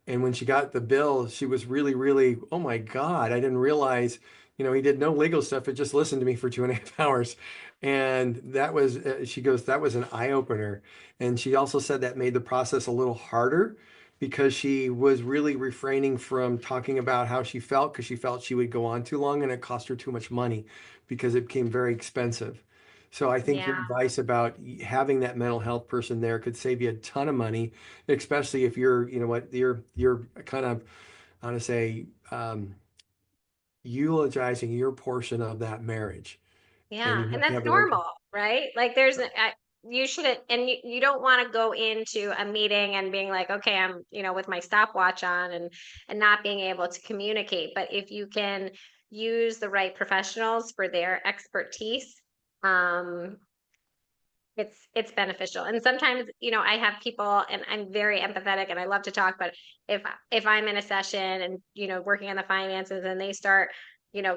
And when she got the bill, she was really, really, oh my God, I didn't realize, he did no legal stuff. It just listened to me for 2.5 hours. And that was, she goes, that was an eye opener. And she also said that made the process a little harder because she was really refraining from talking about how she felt because she felt she would go on too long and it cost her too much money because it became very expensive. So I think your Yeah. advice about having that mental health person there could save you a ton of money, especially if you're kind of, I want to say, eulogizing your portion of that marriage, and Yeah, you and have to that's have the right. normal, right? Like you shouldn't, and you don't want to go into a meeting and being like, okay, I'm, with my stopwatch on and not being able to communicate. But if you can use the right professionals for their expertise, um, it's beneficial. And sometimes, I have people and I'm very empathetic and I love to talk, but if I'm in a session and, working on the finances and they start,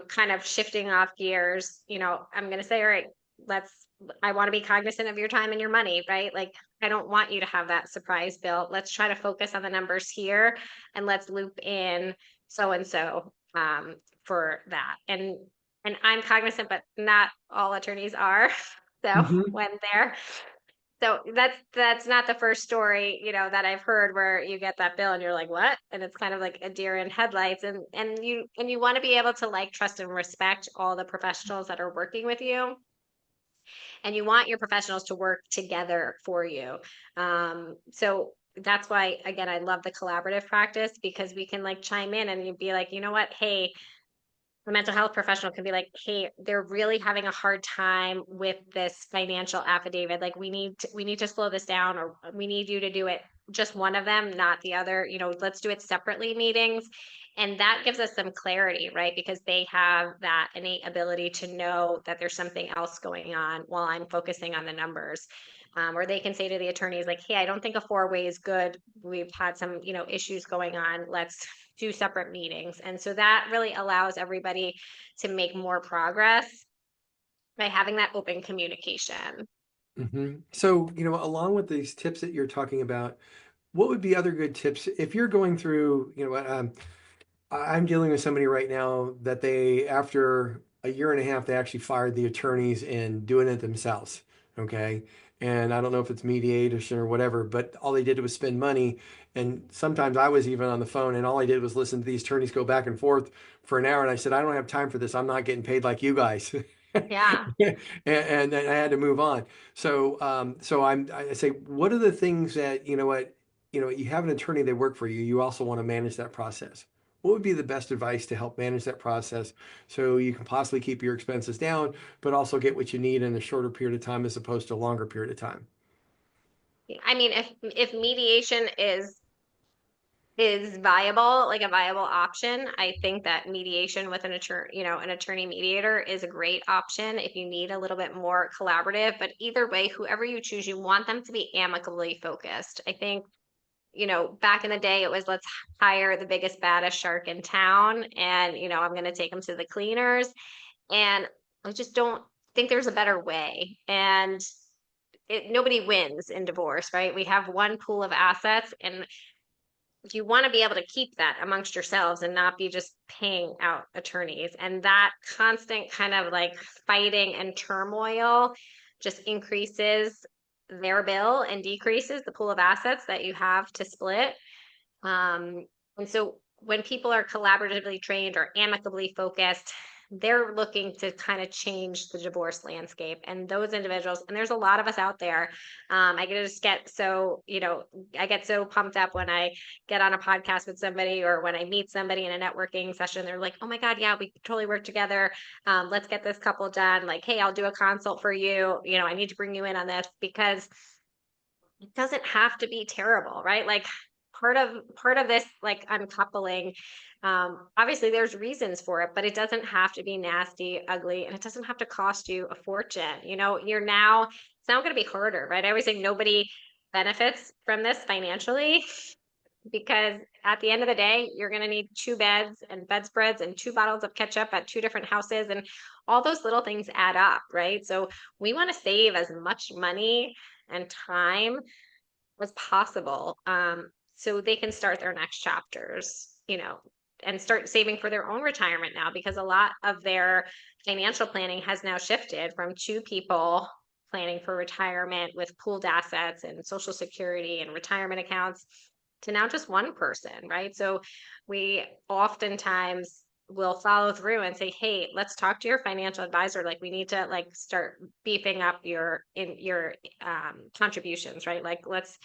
kind of shifting off gears, I'm going to say, all right, let's I want to be cognizant of your time and your money, right? Like I don't want you to have that surprise bill. Let's try to focus on the numbers here and let's loop in so and so for that. And I'm cognizant, but not all attorneys are. So Mhm. when they're so that's not the first story, that I've heard where you get that bill and you're like, what? And it's kind of like a deer in headlights. And you want to be able to like trust and respect all the professionals that are working with you. And you want your professionals to work together for you. So that's why again I love the collaborative practice because we can like chime in and you'd be like, you know what, hey, a mental health professional can be like, hey, they're really having a hard time with this financial affidavit. Like we need to slow this down, or we need you to do it just one of them, not the other. Let's do it separately meetings. And that gives us some clarity, right? Because they have that innate ability to know that there's something else going on while I'm focusing on the numbers. Or they can say to the attorneys, like, hey, I don't think a four-way is good. We've had some, issues going on. Let's do separate meetings. And so that really allows everybody to make more progress by having that open communication. So, along with these tips that you're talking about, what would be other good tips if you're going through, I'm dealing with somebody right now that after a year and a half, they actually fired the attorneys and doing it themselves. Okay. And I don't know if it's mediation or whatever, but all they did was spend money. And sometimes I was even on the phone and all I did was listen to these attorneys go back and forth for an hour. And I said, I don't have time for this. I'm not getting paid like you guys. Yeah. And then I had to move on. So I say, what are the things that, you have an attorney that work for you. You also want to manage that process. What would be the best advice to help manage that process so you can possibly keep your expenses down, but also get what you need in a shorter period of time as opposed to a longer period of time? I mean, if mediation is viable, like a viable option, I think that mediation with an attorney mediator is a great option if you need a little bit more collaborative. But either way, whoever you choose, you want them to be amicably focused. I think, back in the day, it was let's hire the biggest, baddest shark in town, and I'm going to take them to the cleaners. And I just don't think there's a better way. And nobody wins in divorce, right? We have one pool of assets, and you want to be able to keep that amongst yourselves and not be just paying out attorneys. And that constant kind of like fighting and turmoil just increases their bill and decreases the pool of assets that you have to split. And so when people are collaboratively trained or amicably focused, they're looking to kind of change the divorce landscape. And those individuals, and there's a lot of us out there. I just get so, I get so pumped up when I get on a podcast with somebody or when I meet somebody in a networking session. They're like, oh my God, yeah, we totally work together. Let's get this couple done. Like, hey, I'll do a consult for you. I need to bring you in on this because it doesn't have to be terrible, right? Like part of this like uncoupling, obviously there's reasons for it, but it doesn't have to be nasty, ugly, and it doesn't have to cost you a fortune. It's now going to be harder, right? I always say nobody benefits from this financially because at the end of the day, you're going to need two beds and bedspreads and two bottles of ketchup at two different houses, and all those little things add up, right? So we want to save as much money and time as possible, so they can start their next chapters, and start saving for their own retirement now, because a lot of their financial planning has now shifted from two people planning for retirement with pooled assets and social security and retirement accounts to now just one person, right? So we oftentimes will follow through and say, hey, let's talk to your financial advisor. Like we need to like start beefing up your contributions, right? Like let's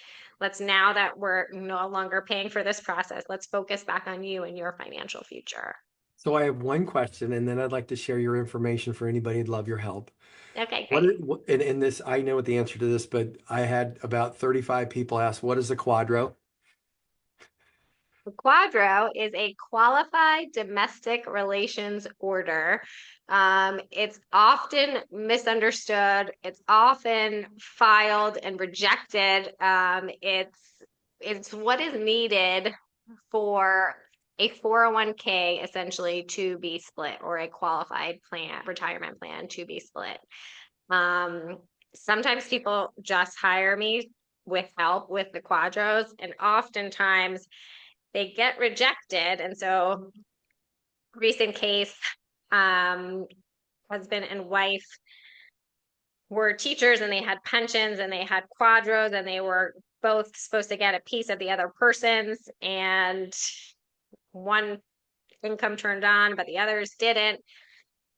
now that we're no longer paying for this process, let's focus back on you and your financial future. So I have one question, and then I'd like to share your information for anybody who'd love your help. Okay, What, great. and in this, I know what the answer to this, but I had about 35 people ask, what is a quadro? The Quadro is a qualified domestic relations order. It's often misunderstood. It's often filed and rejected. It's what is needed for a 401k essentially to be split, or a qualified plan, retirement plan to be split. Um, Sometimes people just hire me with help with the quadros, and oftentimes they get rejected. And so, recent case, um, husband and wife were teachers and they had pensions and they had quadros and they were both supposed to get a piece of the other person's, and one income turned on, but the others didn't.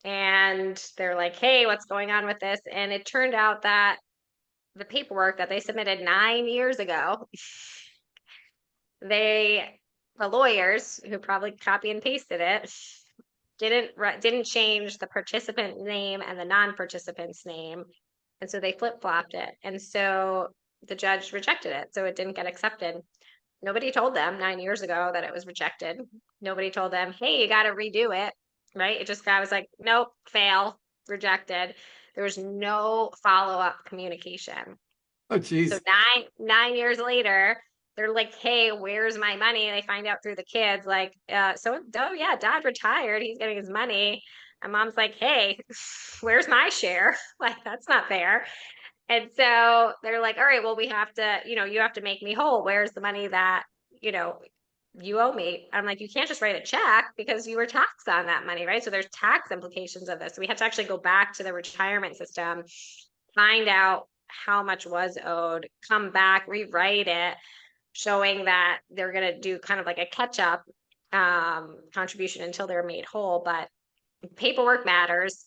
And they're like, hey, what's going on with this? And it turned out that the paperwork that they submitted 9 years ago, the lawyers who probably copy and pasted it didn't change the participant name and the non-participant's name, and so they flip-flopped it, and so the judge rejected it, so it didn't get accepted. Nobody told them 9 years ago that it was rejected. Nobody told them, hey, you got to redo it, right? It just, I was like, nope, fail, rejected. There was no follow-up communication. Oh, So geez. 9 years later, they're like, hey, where's my money? They find out through the kids, like, oh yeah, dad retired, he's getting his money. And mom's like, hey, where's my share? Like, that's not fair. And so they're like, all right, well, we have to, you have to make me whole. Where's the money that, you know, you owe me? I'm like, you can't just write a check because you were taxed on that money, right? So there's tax implications of this. So we have to actually go back to the retirement system, find out how much was owed, come back, rewrite it, showing that they're going to do kind of like a catch up contribution until they're made whole. But paperwork matters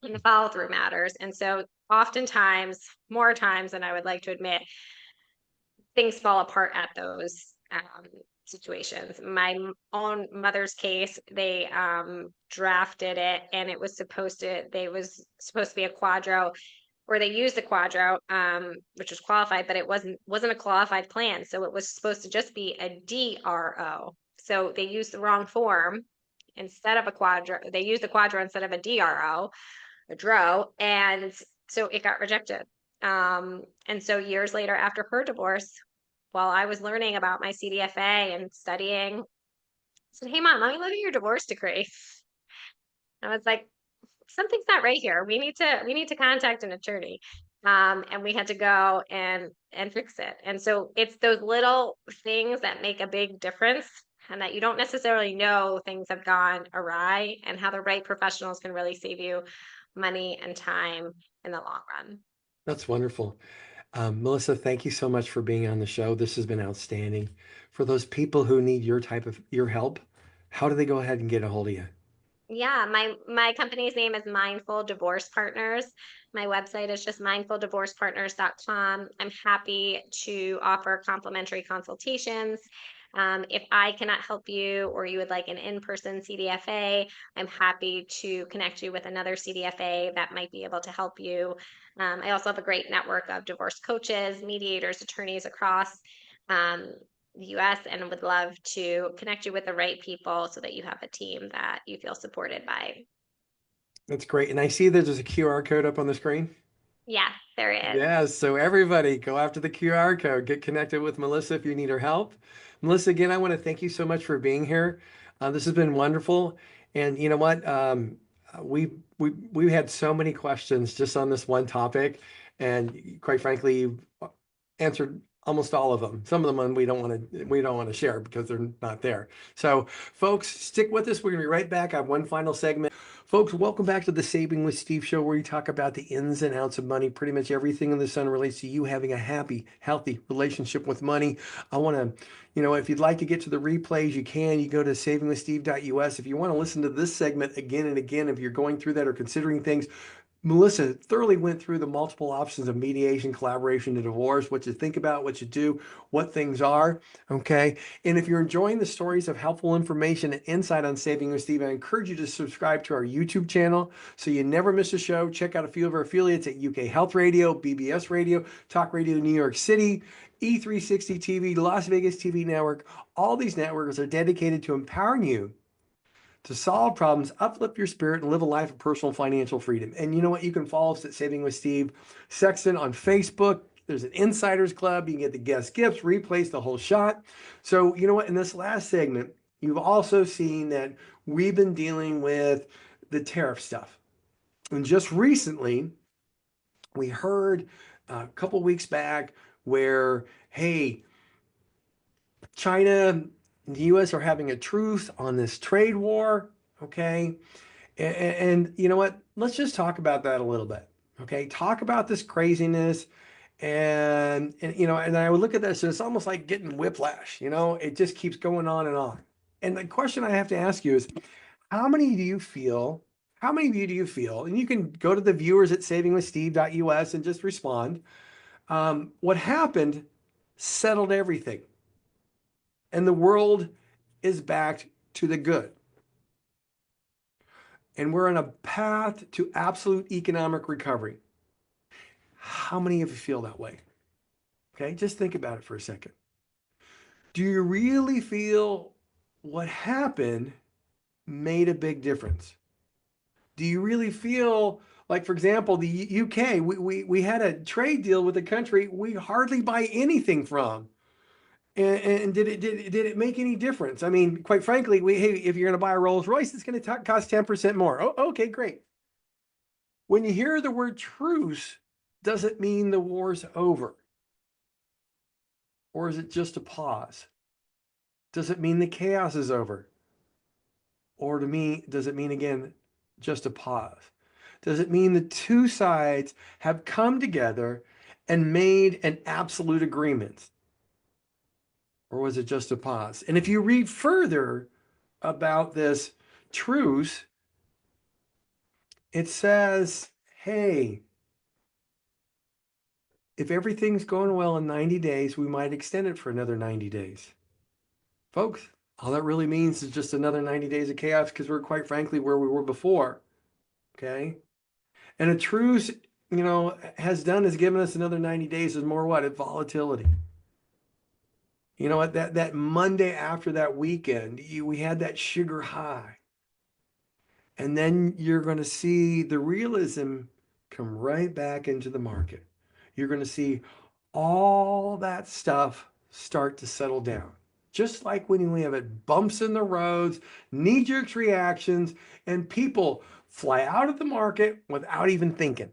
and the follow through matters. And so, oftentimes, more times than I would like to admit, things fall apart at those situations. My own mother's case, they drafted it, and they was supposed to be a quadro, or they used the quadro, which was qualified, but it wasn't a qualified plan. So it was supposed to just be a DRO. So they used the wrong form instead of a quadro. They used the quadro instead of a DRO, a DRO, and so it got rejected. And so years later, after her divorce, while I was learning about my CDFA and studying, I said, "Hey, mom, let me look at your divorce decree." I was like, something's not right here. We need to contact an attorney. And we had to go and fix it. And so it's those little things that make a big difference, and that you don't necessarily know things have gone awry, and how the right professionals can really save you money and time in the long run. That's wonderful. Melissa, thank you so much for being on the show. This has been outstanding. For those people who need your help, how do they go ahead and get a hold of you? Yeah, my company's name is Mindful Divorce Partners. My website is just mindfuldivorcepartners.com. I'm happy to offer complimentary consultations. If I cannot help you or you would like an in-person CDFA, I'm happy to connect you with another CDFA that might be able to help you. I also have a great network of divorce coaches, mediators, attorneys across. Um, the US and would love to connect you with the right people so that you have a team that you feel supported by. That's great. And I see that there's a QR code up on the screen. Yes, there is. Yeah, so everybody go after the QR code. Get connected with Melissa if you need her help. Melissa, again, I want to thank you so much for being here. This has been wonderful. And you know what? We had so many questions just on this one topic, and quite frankly, you've answered almost all of them. Some of them we don't want to share because they're not there. So, folks, stick with us. We're gonna be right back. I have one final segment. Folks, welcome back to the Saving with Steve show, where we talk about the ins and outs of money. Pretty much everything in the sun relates to you having a happy, healthy relationship with money. I want to, if you'd like to get to the replays, you can. You go to savingwithsteve.us. If you want to listen to this segment again and again, if you're going through that or considering things, Melissa thoroughly went through the multiple options of mediation, collaboration, and divorce, what you think about, what you do, what things are. Okay. And if you're enjoying the stories of helpful information and insight on Saving with Steve, I encourage you to subscribe to our YouTube channel so you never miss a show. Check out a few of our affiliates at UK Health Radio, BBS Radio, Talk Radio New York City, E360 TV, Las Vegas TV Network. All these networks are dedicated to empowering you to solve problems, uplift your spirit, and live a life of personal financial freedom. And you know what? You can follow us at Saving with Steve Sexton on Facebook. There's an Insiders Club. You can get the guest gifts, replays, the whole shot. So, you know what? In this last segment, you've also seen that we've been dealing with the tariff stuff. And just recently, we heard a couple weeks back where, hey, China and the US are having a truce on this trade war. Okay. And you know what? Let's just talk about that a little bit. Okay. Talk about this craziness. And I would look at this and it's almost like getting whiplash. It just keeps going on and on. And the question I have to ask you is, how many do you feel? How many of you do you feel? And you can go to the viewers at savingwithsteve.us and just respond. What happened settled everything, and the world is back to the good. And we're on a path to absolute economic recovery. How many of you feel that way? Okay, just think about it for a second. Do you really feel what happened made a big difference? Do you really feel like, for example, the UK, we had a trade deal with a country we hardly buy anything from. And did it make any difference? I mean, quite frankly, hey, if you're going to buy a Rolls Royce, it's going to cost 10% more. Oh, okay, great. When you hear the word truce, does it mean the war's over? Or is it just a pause? Does it mean the chaos is over? Or to me, does it mean, again, just a pause? Does it mean the two sides have come together and made an absolute agreement? Or was it just a pause? And if you read further about this truce, it says, hey, if everything's going well in 90 days, we might extend it for another 90 days. Folks, all that really means is just another 90 days of chaos because we're quite frankly where we were before. Okay. And a truce, has done is given us another 90 days is more what? Volatility. You know what? That Monday after that weekend, we had that sugar high. And then you're going to see the realism come right back into the market. You're going to see all that stuff start to settle down. Just like when we have it bumps in the roads, knee-jerk reactions, and people fly out of the market without even thinking.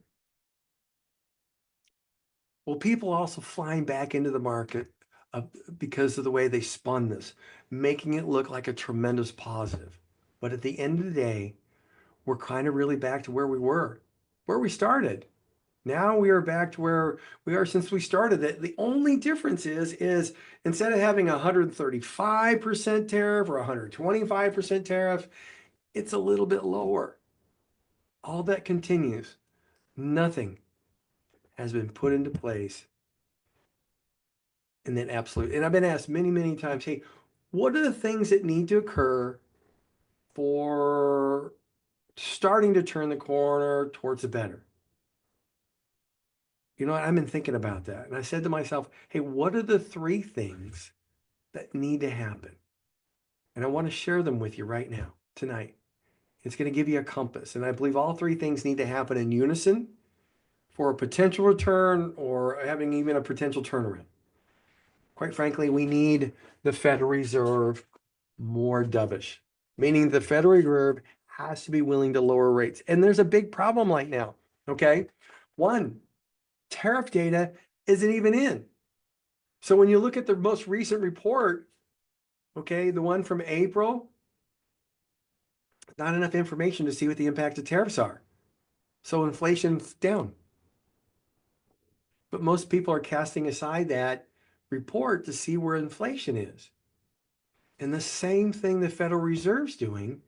Well, people also flying back into the market because of the way they spun this, making it look like a tremendous positive. But at the end of the day, we're kind of really back to where we were, where we started. Now we are back to where we are since we started it. The only difference is instead of having a 135% tariff or 125% tariff, it's a little bit lower. All that continues. Nothing has been put into place in that absolute. And I've been asked many, many times, hey, what are the things that need to occur for starting to turn the corner towards the better? You know what? I've been thinking about that. And I said to myself, hey, what are the three things that need to happen? And I want to share them with you right now, tonight. It's going to give you a compass. And I believe all three things need to happen in unison for a potential return or having even a potential turnaround. Quite frankly, we need the Federal Reserve more dovish, meaning the Federal Reserve has to be willing to lower rates. And there's a big problem right now. Okay. One, tariff data isn't even in. So when you look at the most recent report, okay, the one from April, not enough information to see what the impact of tariffs are. So inflation's down. But most people are casting aside that report to see where inflation is. And the same thing the Federal Reserve's doing,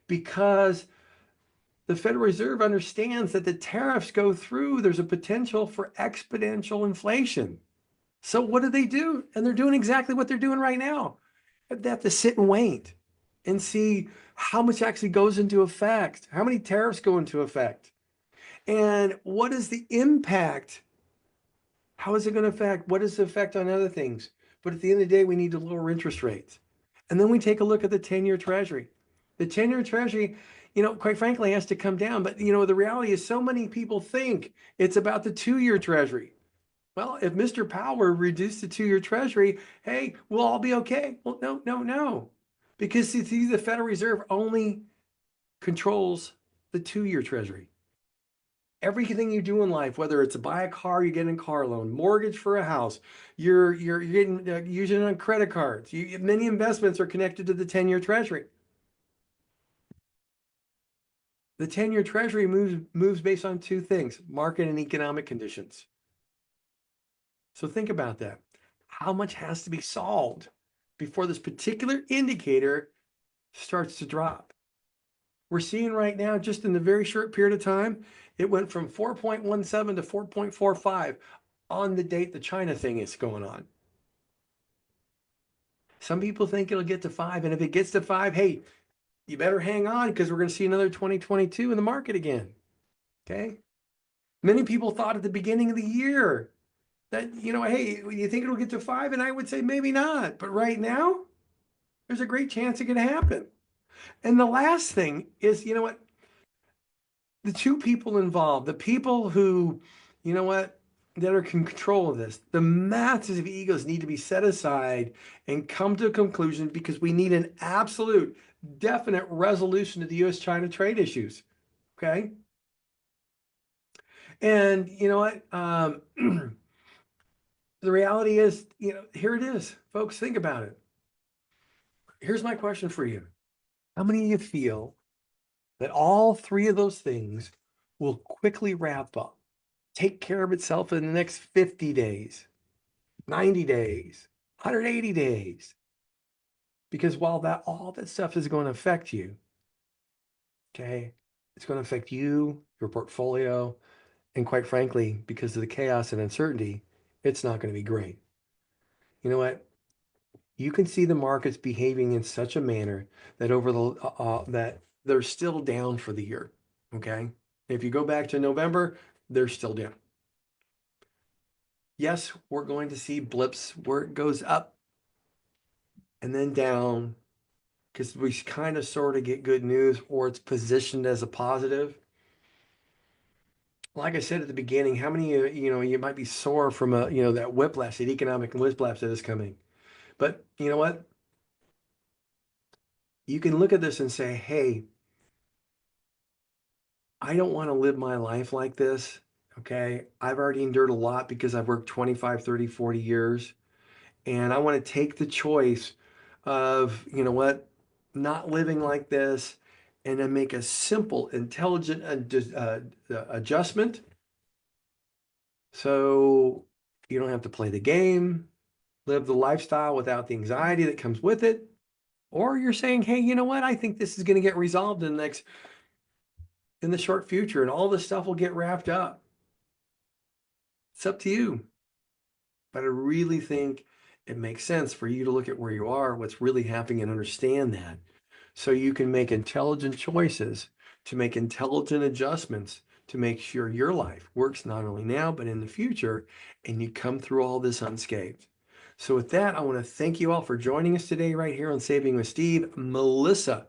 because the Federal Reserve understands that the tariffs go through, there's a potential for exponential inflation. So what do? And they're doing exactly what they're doing right now. They have to sit and wait and see how much actually goes into effect, how many tariffs go into effect, and what is the impact. How is it going to affect? What is the effect on other things? But at the end of the day, we need to lower interest rates. And then we take a look at the 10-year Treasury. The 10-year Treasury, quite frankly, has to come down. But, the reality is so many people think it's about the 2-year Treasury. Well, if Mr. Powell reduced the 2-year Treasury, hey, we'll all be okay. Well, no, no, no. Because see, the Federal Reserve only controls the 2-year Treasury. Everything you do in life, whether it's to buy a car, you're getting a car loan, mortgage for a house, you're getting using it on credit cards. Many investments are connected to the 10-year Treasury. The 10-year Treasury moves based on two things: market and economic conditions. So think about that. How much has to be solved before this particular indicator starts to drop? We're seeing right now, just in the very short period of time, it went from 4.17 to 4.45 on the date the China thing is going on. Some people think it'll get to 5, and if it gets to 5, hey, you better hang on, because we're going to see another 2022 in the market again. Okay. Many people thought at the beginning of the year that, hey, you think it'll get to 5? And I would say maybe not. But right now, there's a great chance it could happen. And the last thing is, what? The two people involved, the people who, that are in control of this, the massive egos need to be set aside and come to a conclusion, because we need an absolute, definite resolution to the U.S.-China trade issues. Okay. And you know what? The reality is, here it is, folks. Think about it. Here's my question for you. How many of you feel that all three of those things will quickly wrap up, take care of itself in the next 50 days, 90 days, 180 days? Because while all that stuff is going to affect you, okay, it's going to affect you, your portfolio, and quite frankly, because of the chaos and uncertainty, it's not going to be great. You know what? You can see the markets behaving in such a manner that that they're still down for the year. Okay. If you go back to November, they're still down. Yes, we're going to see blips where it goes up and then down, because we kind of sort of get good news, or it's positioned as a positive. Like I said at the beginning, how many you might be sore from that whiplash, that economic whiplash that is coming. But you know what? You can look at this and say, hey, I don't want to live my life like this. Okay. I've already endured a lot because I've worked 25, 30, 40 years. And I want to take the choice of, not living like this, and then make a simple, intelligent adjustment. So you don't have to play the game, live the lifestyle without the anxiety that comes with it. Or you're saying, hey, you know what? I think this is going to get resolved in the short future and all this stuff will get wrapped up. It's up to you. But I really think it makes sense for you to look at where you are, what's really happening, and understand that so you can make intelligent choices, to make intelligent adjustments, to make sure your life works not only now, but in the future, and you come through all this unscathed. So with that, I want to thank you all for joining us today right here on Saving with Steve. Melissa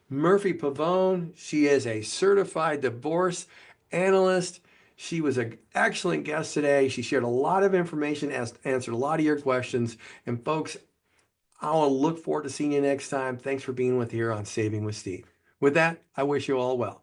Murphy Pavone, she is a certified divorce analyst. She was an excellent guest today. She shared a lot of information, answered a lot of your questions. And folks, I'll look forward to seeing you next time. Thanks for being with here on Saving with Steve. With that, I wish you all well.